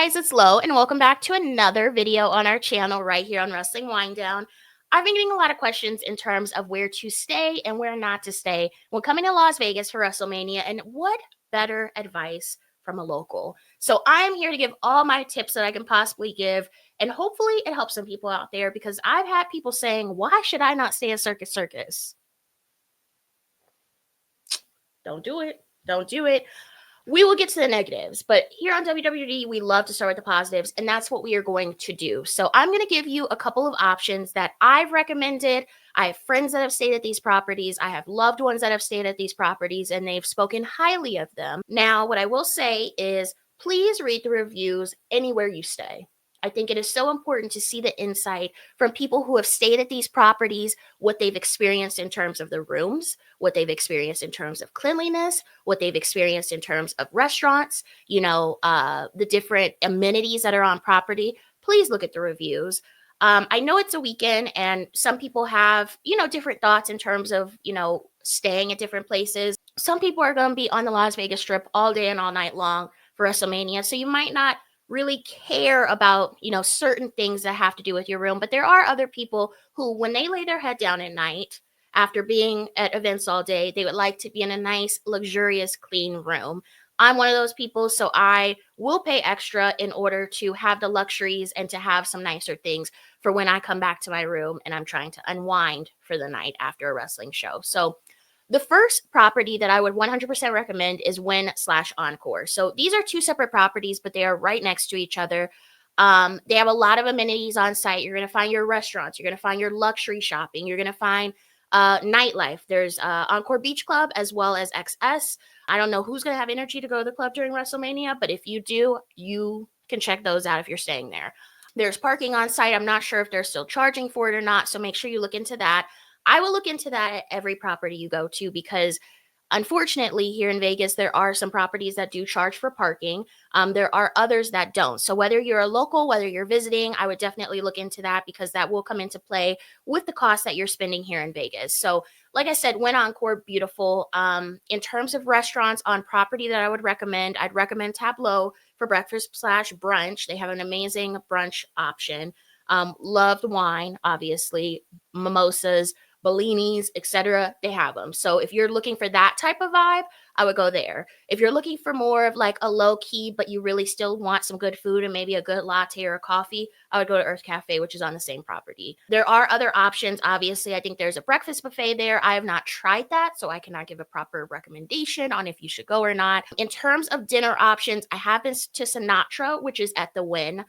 guys, it's Lo, and welcome back to another video on our channel right here on Wrestling Wind Down. I've been getting a lot of questions in terms of where to stay and where not to stay when coming to Las Vegas for WrestleMania, and what better advice from a local. So I'm here to give all my tips that I can possibly give, and hopefully it helps some people out there, because I've had people saying, why should I not stay at Circus Circus? Don't do it. Don't do it. We will get to the negatives, but here on WWD, we love to start with the positives, and that's what we are going to do. So I'm going to give you a couple of options that I've recommended. I have friends that have stayed at these properties. I have loved ones that have stayed at these properties, and they've spoken highly of them. Now, what I will say is, please read the reviews anywhere you stay. I think it is so important to see the insight from people who have stayed at these properties, what they've experienced in terms of the rooms, what they've experienced in terms of cleanliness, what they've experienced in terms of restaurants, the different amenities that are on property. Please look at the reviews. I know it's a weekend and some people have, different thoughts in terms of, staying at different places. Some people are going to be on the Las Vegas Strip all day and all night long for WrestleMania. So you might not really care about, certain things that have to do with your room. But there are other people who, when they lay their head down at night, after being at events all day, they would like to be in a nice, luxurious, clean room. I'm one of those people, so I will pay extra in order to have the luxuries and to have some nicer things for when I come back to my room and I'm trying to unwind for the night after a wrestling show. So the first property that I would 100% recommend is Wynn/Encore. So these are two separate properties, but they are right next to each other. They have a lot of amenities on site. You're going to find your restaurants. You're going to find your luxury shopping. You're going to find nightlife. There's Encore Beach Club as well as XS. I don't know who's going to have energy to go to the club during WrestleMania, but if you do, you can check those out if you're staying there. There's parking on site. I'm not sure if they're still charging for it or not, so make sure you look into that. I will look into that at every property you go to, because unfortunately here in Vegas, there are some properties that do charge for parking. There are others that don't. So whether you're a local, whether you're visiting, I would definitely look into that, because that will come into play with the cost that you're spending here in Vegas. So like I said, Wynn Encore, beautiful. In terms of restaurants on property that I would recommend, I'd recommend Tableau for breakfast/brunch. They have an amazing brunch option. Loved wine, obviously, mimosas, Bellinis, etc. They have them. So if you're looking for that type of vibe, I would go there. If you're looking for more of like a low key, but you really still want some good food and maybe a good latte or a coffee, I would go to Earth Cafe, which is on the same property. There are other options. Obviously, I think there's a breakfast buffet there. I have not tried that, so I cannot give a proper recommendation on if you should go or not. In terms of dinner options, I have been to Sinatra, which is at the Wynn.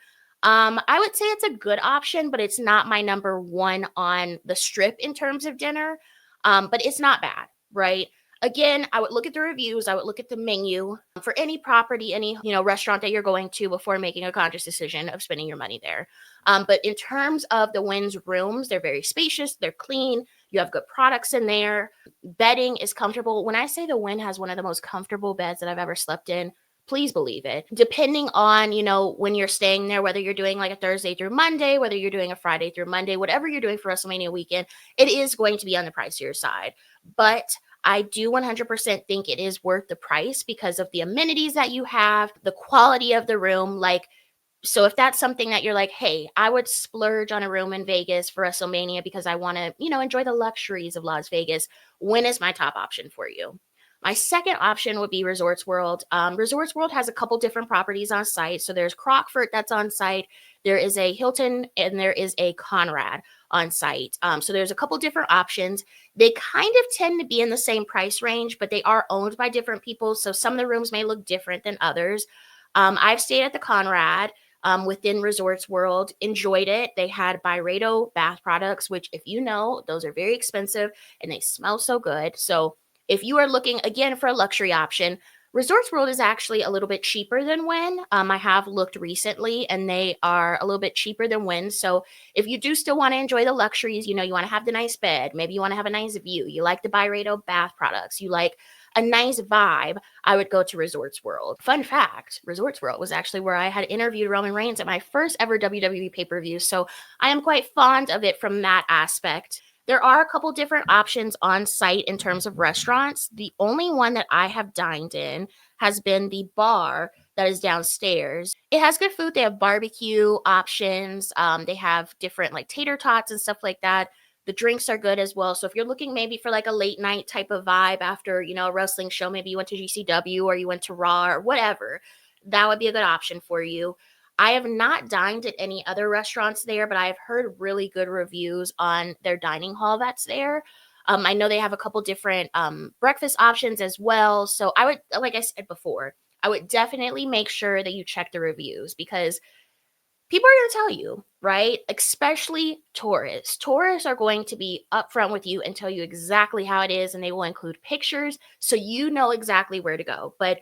I would say it's a good option, but it's not my number one on the Strip in terms of dinner. But it's not bad, right? Again, I would look at the reviews. I would look at the menu for any property, any restaurant that you're going to before making a conscious decision of spending your money there. But in terms of the Wynn's rooms, they're very spacious. They're clean. You have good products in there. Bedding is comfortable. When I say the Wynn has one of the most comfortable beds that I've ever slept in, please believe it. Depending on, when you're staying there, whether you're doing like a Thursday through Monday, whether you're doing a Friday through Monday, whatever you're doing for WrestleMania weekend, it is going to be on the pricier side. But I do 100% think it is worth the price because of the amenities that you have, the quality of the room. So if that's something that you're like, hey, I would splurge on a room in Vegas for WrestleMania because I want to, enjoy the luxuries of Las Vegas, Wynn is my top option for you. My second option would be Resorts World. Resorts World has a couple different properties on site. So there's Crockford that's on site. There is a Hilton and there is a Conrad on site. So there's a couple different options. They kind of tend to be in the same price range, but they are owned by different people. So some of the rooms may look different than others. I've stayed at the Conrad within Resorts World, enjoyed it. They had Byredo bath products, which if you know, those are very expensive and they smell so good. So if you are looking, again, for a luxury option, Resorts World is actually a little bit cheaper than Wynn. I have looked recently, and they are a little bit cheaper than Wynn. So if you do still want to enjoy the luxuries, you want to have the nice bed, maybe you want to have a nice view, you like the Byredo bath products, you like a nice vibe, I would go to Resorts World. Fun fact, Resorts World was actually where I had interviewed Roman Reigns at my first ever WWE pay-per-view. So I am quite fond of it from that aspect. There are a couple different options on site in terms of restaurants. The only one that I have dined in has been the bar that is downstairs. It has good food. They have barbecue options. They have different like tater tots and stuff like that. The drinks are good as well. So if you're looking maybe for like a late night type of vibe after, a wrestling show, maybe you went to GCW or you went to Raw or whatever, that would be a good option for you. I have not dined at any other restaurants there, but I have heard really good reviews on their dining hall that's there. I know they have a couple different breakfast options as well. So I would, like I said before, I would definitely make sure that you check the reviews because people are going to tell you, right? Especially tourists. Tourists are going to be upfront with you and tell you exactly how it is, and they will include pictures so you know exactly where to go. But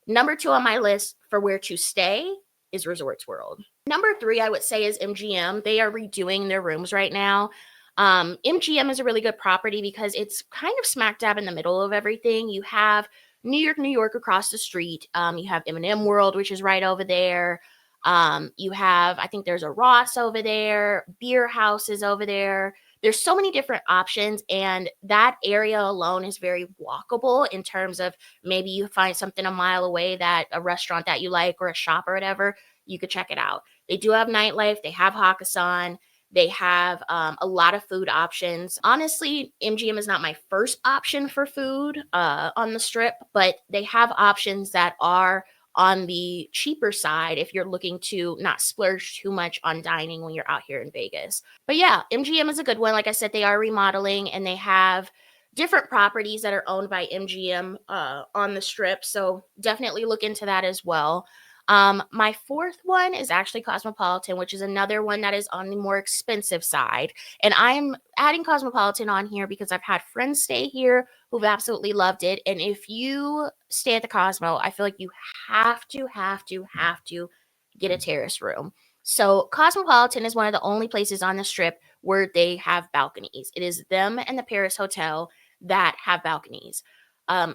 number 2 on my list for where to stay is Resorts World. Number 3, I would say, is MGM. They are redoing their rooms right now. MGM is a really good property because it's kind of smack dab in the middle of everything. You have New York across the street. You have M&M World, which is right over there. You have, I think there's a Ross over there, beer houses over there. There's so many different options, and that area alone is very walkable in terms of maybe you find something a mile away, that a restaurant that you like or a shop or whatever, you could check it out. They do have nightlife. They have Hakkasan. They have a lot of food options. Honestly, MGM is not my first option for food on the strip, but they have options that are on the cheaper side if you're looking to not splurge too much on dining when you're out here in Vegas. But yeah, MGM is a good one. Like I said, they are remodeling and they have different properties that are owned by MGM on the strip. So definitely look into that as well. My 4th one is actually Cosmopolitan, which is another one that is on the more expensive side. And I'm adding Cosmopolitan on here because I've had friends stay here who've absolutely loved it. And if you stay at the Cosmo, I feel like you have to get a terrace room. So Cosmopolitan is one of the only places on the strip where they have balconies. It is them and the Paris Hotel that have balconies.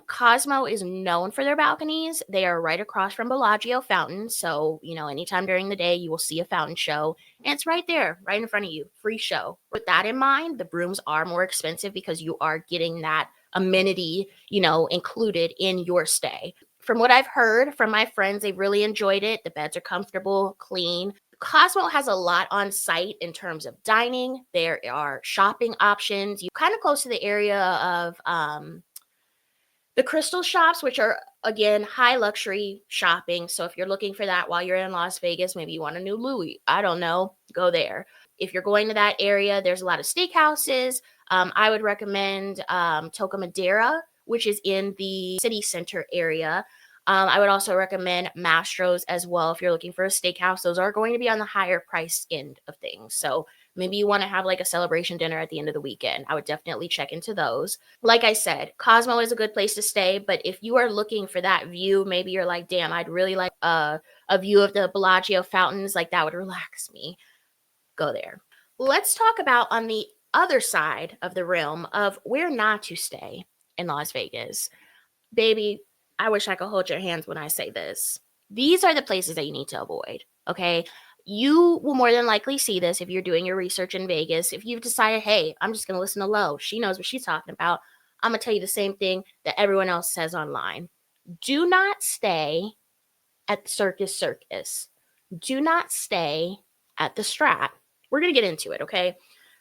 Cosmo is known for their balconies. They are right across from Bellagio Fountain. So, anytime during the day, you will see a fountain show. And it's right there, right in front of you. Free show. With that in mind, the rooms are more expensive because you are getting that amenity, included in your stay. From what I've heard from my friends, they really enjoyed it. The beds are comfortable, clean. Cosmo has a lot on site in terms of dining. There are shopping options. You kind of close to the area of the crystal shops, which are, again, high luxury shopping. So if you're looking for that while you're in Las Vegas, maybe you want a new Louis, I don't know, go there. If you're going to that area, there's a lot of steakhouses. I would recommend Toca Madera, which is in the city center area. I would also recommend Mastro's as well if you're looking for a steakhouse. Those are going to be on the higher price end of things. So maybe you want to have like a celebration dinner at the end of the weekend. I would definitely check into those. Like I said, Cosmo is a good place to stay, but if you are looking for that view, maybe you're like, damn, I'd really like a view of the Bellagio fountains. Like that would relax me. Go there. Let's talk about on the other side of the realm of where not to stay in Las Vegas. Baby, I wish I could hold your hands when I say this. These are the places that you need to avoid, okay? You will more than likely see this if you're doing your research in Vegas. If you've decided, hey, I'm just going to listen to Lo, she knows what she's talking about, I'm going to tell you the same thing that everyone else says online. Do not stay at Circus Circus. Do not stay at the Strat. We're going to get into it, okay?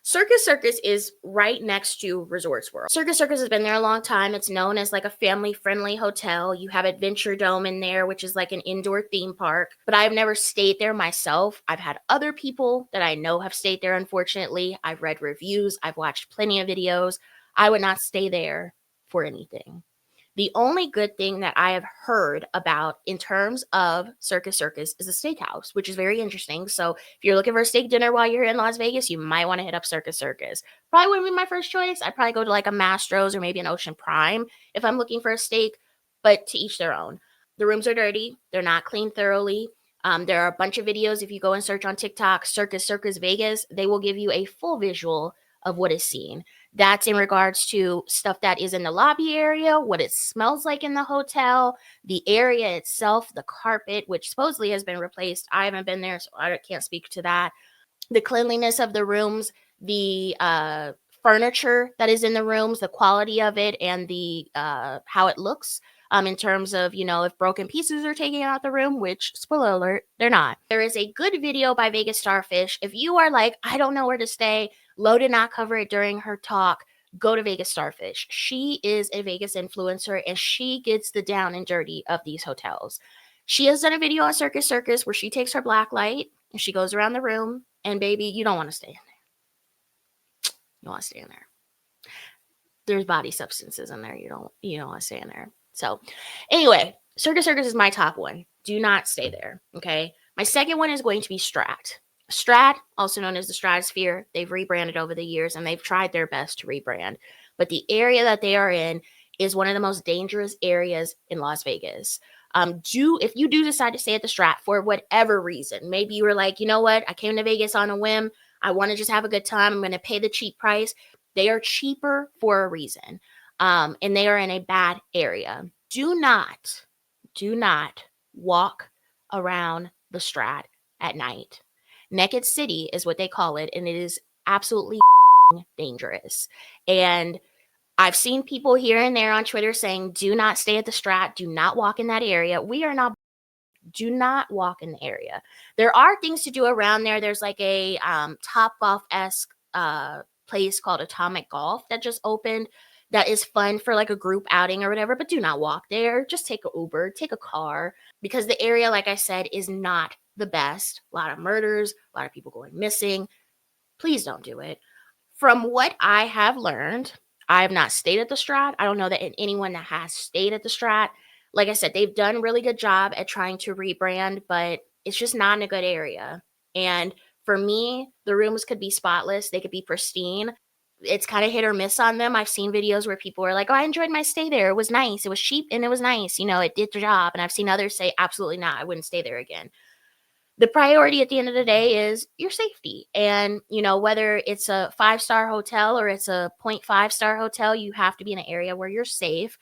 Circus Circus is right next to Resorts World. Circus Circus has been there a long time. It's known as like a family-friendly hotel. You have Adventure Dome in there, which is like an indoor theme park. But I've never stayed there myself. I've had other people that I know have stayed there, unfortunately. I've read reviews. I've watched plenty of videos. I would not stay there for anything. The only good thing that I have heard about in terms of Circus Circus is a steakhouse, which is very interesting. So if you're looking for a steak dinner while you're in Las Vegas, you might want to hit up Circus Circus. Probably wouldn't be my first choice. I'd probably go to like a Mastro's or maybe an Ocean Prime if I'm looking for a steak, but to each their own. The rooms are dirty. They're not cleaned thoroughly. There are a bunch of videos. If you go and search on TikTok, Circus Circus Vegas, they will give you a full visual of what is seen. That's in regards to stuff that is in the lobby area, what it smells like in the hotel, the area itself, the carpet, which supposedly has been replaced. I haven't been there, so I can't speak to that. The cleanliness of the rooms, the furniture that is in the rooms, the quality of it, and the how it looks. in terms of, if broken pieces are taken out the room, which, spoiler alert, they're not. There is a good video by Vegas Starfish. If you are like, I don't know where to stay, Lo did not cover it during her talk, go to Vegas Starfish. She is a Vegas influencer and she gets the down and dirty of these hotels. She has done a video on Circus Circus where she takes her black light and she goes around the room, and baby, you don't want to stay in there. You want to stay in there. There's body substances in there. You don't want to stay in there. So anyway, Circus Circus is my top one. Do not stay there. Okay. My second one is going to be Strat. Strat, also known as the Stratosphere, they've rebranded over the years and they've tried their best to rebrand. But the area that they are in is one of the most dangerous areas in Las Vegas. If you do decide to stay at the Strat for whatever reason, maybe you were like, you know what, I came to Vegas on a whim. I want to just have a good time. I'm going to pay the cheap price. They are cheaper for a reason. And they are in a bad area. Do not walk around the Strat at night. Naked City is what they call it, and it is absolutely dangerous. And I've seen people here and there on Twitter saying, do not stay at the Strat, do not walk in that area. Do not walk in the area. There are things to do around there. There's like a Top Golf-esque place called Atomic Golf that just opened that is fun for like a group outing or whatever, but do not walk there. Just take an Uber, take a car, because the area, like I said, is not the best. A lot of murders, a lot of people going missing. Please don't do it. From what I have learned, I have not stayed at the Strat. I don't know that anyone that has stayed at the Strat. Like I said, they've done a really good job at trying to rebrand, but it's just not in a good area. And for me, the rooms could be spotless. They could be pristine. It's kind of hit or miss on them. I've seen videos where people are like, oh, I enjoyed my stay there. It was nice. It was cheap and it was nice. It did the job. And I've seen others say, absolutely not. I wouldn't stay there again. The priority at the end of the day is your safety. And, whether it's a 5-star hotel or it's a 0.5-star hotel, you have to be in an area where you're safe.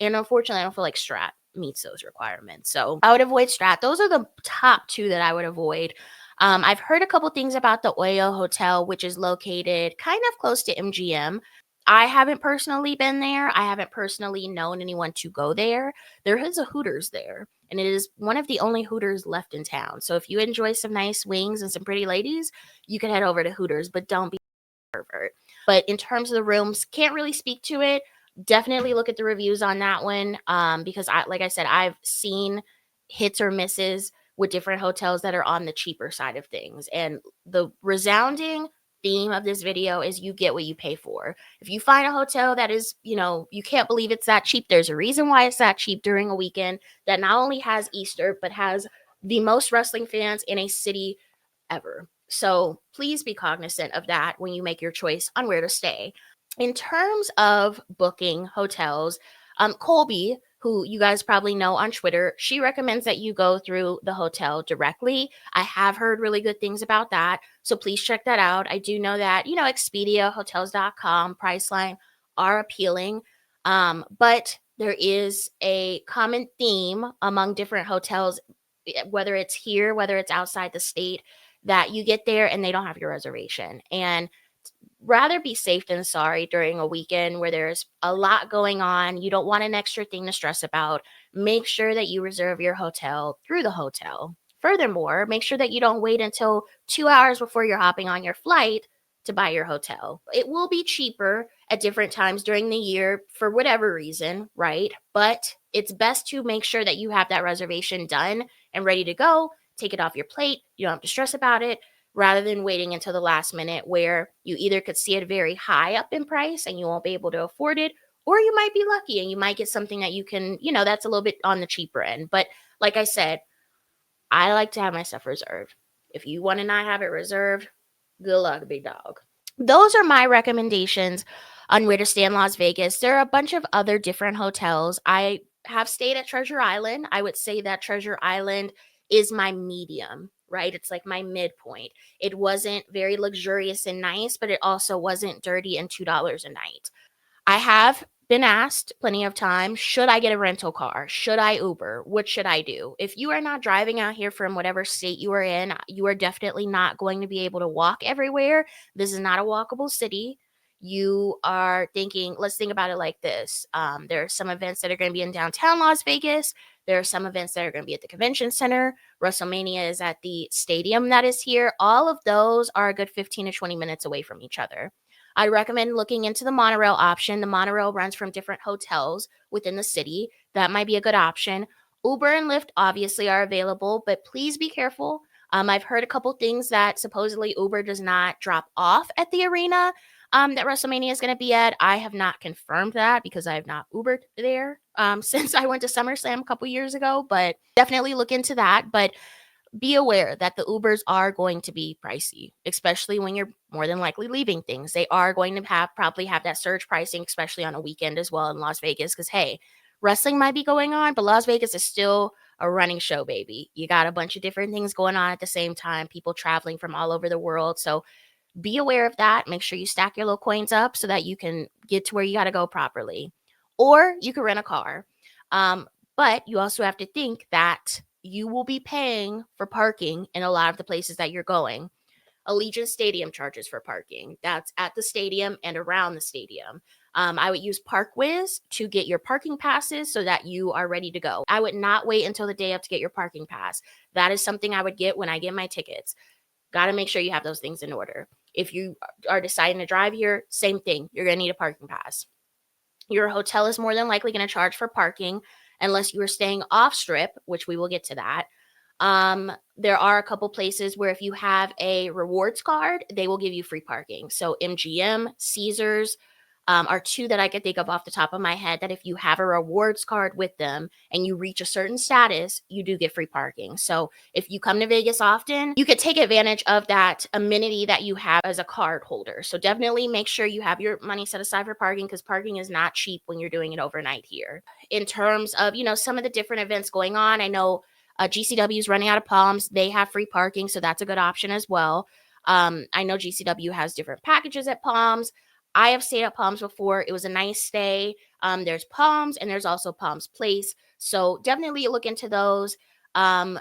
And unfortunately, I don't feel like Strat meets those requirements. So I would avoid Strat. Those are the top two that I would avoid. I've heard a couple things about the Oyo Hotel, which is located kind of close to MGM. I haven't personally been there. I haven't personally known anyone to go there. There is a Hooters there, and it is one of the only Hooters left in town. So if you enjoy some nice wings and some pretty ladies, you can head over to Hooters, but don't be a pervert. But in terms of the rooms, can't really speak to it. Definitely look at the reviews on that one, because like I said, I've seen hits or misses with different hotels that are on the cheaper side of things. And the resounding theme of this video is you get what you pay for. If you find a hotel that is, you can't believe it's that cheap, there's a reason why it's that cheap during a weekend that not only has Easter, but has the most wrestling fans in a city ever. So please be cognizant of that when you make your choice on where to stay. In terms of booking hotels, Colby, who you guys probably know on Twitter, she recommends that you go through the hotel directly. I have heard really good things about that, so please check that out. I do know that, Expedia, Hotels.com, Priceline are appealing, but there is a common theme among different hotels, whether it's here, whether it's outside the state, that you get there and they don't have your reservation. And rather be safe than sorry during a weekend where there's a lot going on. You don't want an extra thing to stress about. Make sure that you reserve your hotel through the hotel. Furthermore, make sure that you don't wait until 2 hours before you're hopping on your flight to buy your hotel. It will be cheaper at different times during the year for whatever reason, right? But it's best to make sure that you have that reservation done and ready to go. Take it off your plate. You don't have to stress about it, rather than waiting until the last minute where you either could see it very high up in price and you won't be able to afford it, or you might be lucky and you might get something that you can, that's a little bit on the cheaper end. But like I said, I like to have my stuff reserved. If you want to not have it reserved, good luck, big dog. Those are my recommendations on where to stay in Las Vegas. There are a bunch of other different hotels. I have stayed at Treasure Island. I would say that Treasure Island is my medium, right? It's like my midpoint. It wasn't very luxurious and nice, but it also wasn't dirty and $2 a night. I have been asked plenty of times, should I get a rental car? Should I Uber? What should I do? If you are not driving out here from whatever state you are in, you are definitely not going to be able to walk everywhere. This is not a walkable city. you are thinking, let's think about it like this. There are some events that are going to be in downtown Las Vegas. There are some events that are going to be at the convention center. WrestleMania is at the stadium that is here. All of those are a good 15 to 20 minutes away from each other. I recommend looking into the monorail option. The monorail runs from different hotels within the city. That might be a good option. Uber and Lyft obviously are available, but please be careful. I've heard a couple things that supposedly Uber does not drop off at the arena that WrestleMania is going to be at. I have not confirmed that because I have not Ubered there since I went to SummerSlam a couple years ago, but definitely look into that. But be aware that the Ubers are going to be pricey, especially when you're more than likely leaving things. They are going to probably have that surge pricing, especially on a weekend as well in Las Vegas. Because hey, wrestling might be going on, but Las Vegas is still a running show, baby. You got a bunch of different things going on at the same time, people traveling from all over the world. So be aware of that. Make sure you stack your little coins up so that you can get to where you got to go properly. Or you can rent a car. But you also have to think that you will be paying for parking in a lot of the places that you're going. Allegiant Stadium charges for parking. That's at the stadium and around the stadium. I would use ParkWiz to get your parking passes so that you are ready to go. I would not wait until the day of to get your parking pass. That is something I would get when I get my tickets. Got to make sure you have those things in order. If you are deciding to drive here, same thing. You're going to need a parking pass. Your hotel is more than likely going to charge for parking unless you are staying off strip, which we will get to that. There are a couple places where if you have a rewards card, they will give you free parking. So MGM, Caesars, are two that I could think of off the top of my head that if you have a rewards card with them and you reach a certain status, you do get free parking. So if you come to Vegas often, you could take advantage of that amenity that you have as a card holder. So definitely make sure you have your money set aside for parking because parking is not cheap when you're doing it overnight here. In terms of, some of the different events going on, I know GCW is running out of Palms. They have free parking, so that's a good option as well. I know GCW has different packages at Palms. I have stayed at Palms before. It was a nice stay. There's Palms and there's also Palms Place. So definitely look into those. From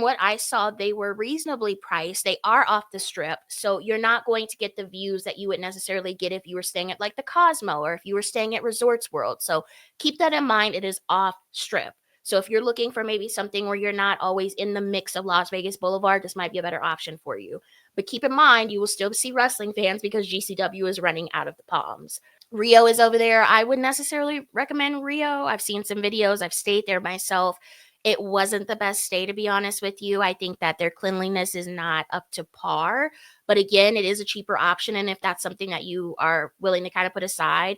what I saw, they were reasonably priced. They are off the strip. So you're not going to get the views that you would necessarily get if you were staying at like the Cosmo or if you were staying at Resorts World. So keep that in mind. It is off strip. So if you're looking for maybe something where you're not always in the mix of Las Vegas Boulevard, this might be a better option for you. But keep in mind, you will still see wrestling fans because GCW is running out of the Palms. Rio is over there. I wouldn't necessarily recommend Rio. I've seen some videos. I've stayed there myself. It wasn't the best stay, to be honest with you. I think that their cleanliness is not up to par. But again, it is a cheaper option. And if that's something that you are willing to kind of put aside,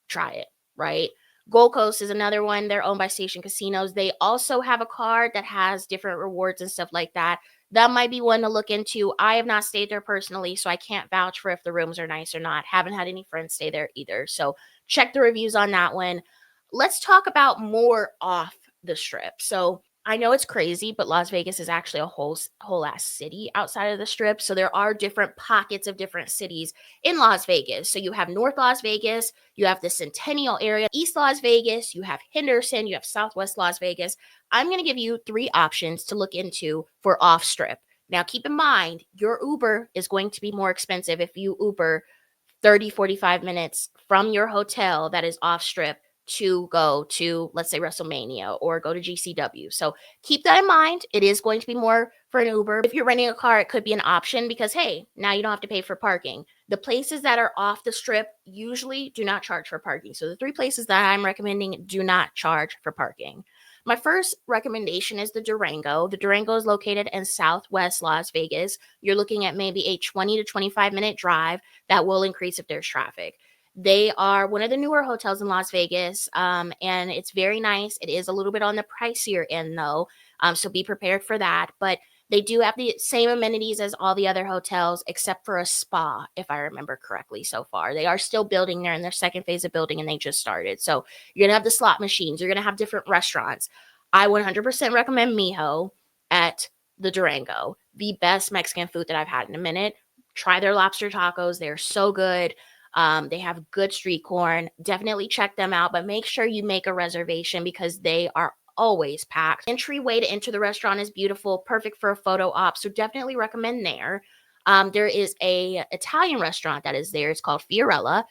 try it, right? Gold Coast is another one. They're owned by Station Casinos. They also have a card that has different rewards and stuff like that. That might be one to look into. I have not stayed there personally, so I can't vouch for if the rooms are nice or not. Haven't had any friends stay there either. So check the reviews on that one. Let's talk about more off the strip. So I know it's crazy, but Las Vegas is actually a whole ass city outside of the strip. So there are different pockets of different cities in Las Vegas. So you have North Las Vegas, you have the Centennial area, East Las Vegas, you have Henderson, you have Southwest Las Vegas. I'm going to give you 3 options to look into for off strip. Now, keep in mind, your Uber is going to be more expensive if you Uber 30, 45 minutes from your hotel that is off strip to go to, let's say, WrestleMania or go to GCW. So keep that in mind. It is going to be more for an Uber. If you're renting a car, it could be an option because, hey, now you don't have to pay for parking. The places that are off the strip usually do not charge for parking. So the 3 places that I'm recommending do not charge for parking. My first recommendation is the Durango. The Durango is located in Southwest Las Vegas. You're looking at maybe a 20 to 25-minute drive. That will increase if there's traffic. They are one of the newer hotels in Las Vegas, and it's very nice. It is a little bit on the pricier end, though, so be prepared for that. But they do have the same amenities as all the other hotels, except for a spa, if I remember correctly so far. They are still building there in their second phase of building, and they just started. So you're going to have the slot machines. You're going to have different restaurants. I 100% recommend Mijo at the Durango, the best Mexican food that I've had in a minute. Try their lobster tacos. They're so good. They have good street corn. Definitely check them out, but make sure you make a reservation because they are always packed. Entryway to enter the restaurant is beautiful, perfect for a photo op, so definitely recommend there. There is a Italian restaurant that is there. It's called Fiorella.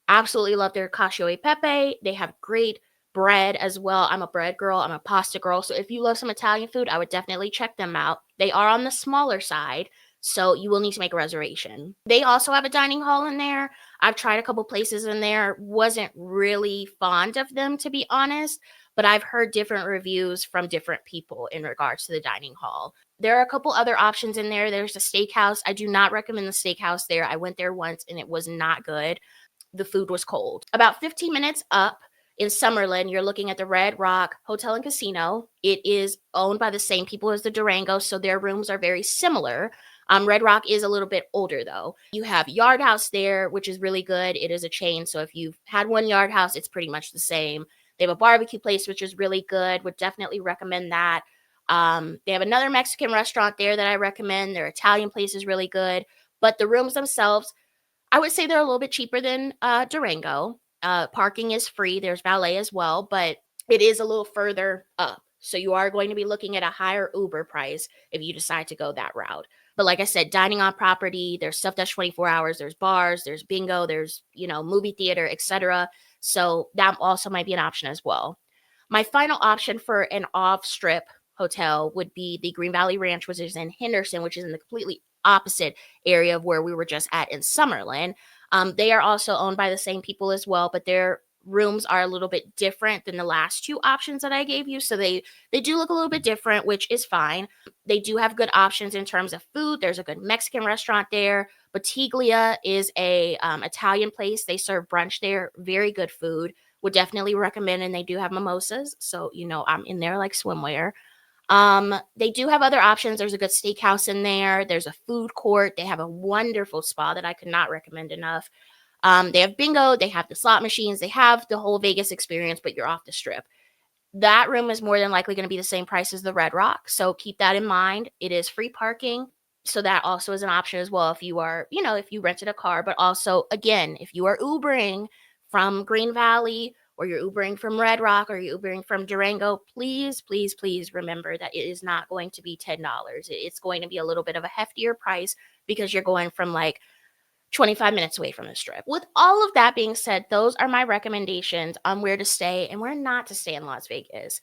Absolutely love their cacio e pepe. They have great bread as well. I'm a bread girl. I'm a pasta girl. So if you love some Italian food, I would definitely check them out. They are on the smaller side, so you will need to make a reservation. They also have a dining hall in there. I've tried a couple places in there. Wasn't really fond of them, to be honest, but I've heard different reviews from different people in regards to the dining hall. There are a couple other options in there. There's a steakhouse. I do not recommend the steakhouse there. I went there once and it was not good. The food was cold. About 15 minutes up in Summerlin, you're looking at the Red Rock Hotel and Casino. It is owned by the same people as the Durango, so their rooms are very similar. Red Rock is a little bit older though. You have Yard House there, which is really good. It is a chain, so if you've had one Yard House, it's pretty much the same. They have a barbecue place, which is really good. Would definitely recommend that. They have another Mexican restaurant there that I recommend. Their Italian place is really good, but the rooms themselves, I would say they're a little bit cheaper than Durango. Parking is free. There's valet as well, but it is a little further up. So you are going to be looking at a higher Uber price if you decide to go that route. But like I said, dining on property, there's stuff that's 24 hours, there's bars, there's bingo, there's, movie theater, etc. So that also might be an option as well. My final option for an off-strip hotel would be the Green Valley Ranch, which is in Henderson, which is in the completely opposite area of where we were just at in Summerlin. They are also owned by the same people as well, but their rooms are a little bit different than the last two options that I gave you. So they do look a little bit different, which is fine. They do have good options in terms of food. There's a good Mexican restaurant there. Batiglia is a Italian place. They serve brunch there. Very good food. Would definitely recommend, and they do have mimosas. So, I'm in there like swimwear. They do have other options. There's a good steakhouse in there. There's a food court. They have a wonderful spa that I could not recommend enough. They have bingo. They have the slot machines. They have the whole Vegas experience, but you're off the strip. That room is more than likely going to be the same price as the Red Rock. So keep that in mind. It is free parking. So that also is an option as well if you are, if you rented a car. But also, again, if you are Ubering from Green Valley, or you're Ubering from Red Rock, or you're Ubering from Durango, please, please, please remember that it is not going to be $10. It's going to be a little bit of a heftier price because you're going from like 25 minutes away from the strip. With all of that being said, those are my recommendations on where to stay and where not to stay in Las Vegas.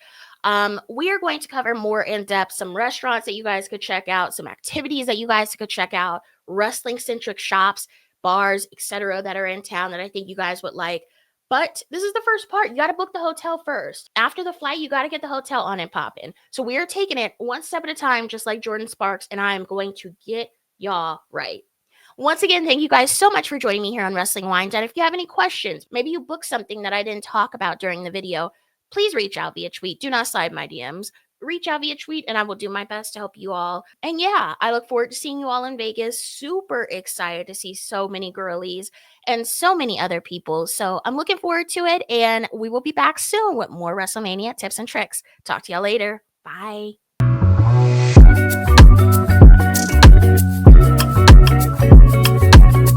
We are going to cover more in depth some restaurants that you guys could check out, some activities that you guys could check out, wrestling-centric shops, bars, etc. that are in town that I think you guys would like. But this is the first part. You got to book the hotel first. After the flight, you got to get the hotel on and popping. So we are taking it one step at a time, just like Jordan Sparks, and I am going to get y'all right. Once again, thank you guys so much for joining me here on Wrestling Wine. And if you have any questions, maybe you booked something that I didn't talk about during the video, please reach out via tweet. Do not slide my DMs. Reach out via tweet and I will do my best to help you all. And yeah, I look forward to seeing you all in Vegas. Super excited to see so many girlies and so many other people. So I'm looking forward to it. And we will be back soon with more WrestleMania tips and tricks. Talk to y'all later. Bye.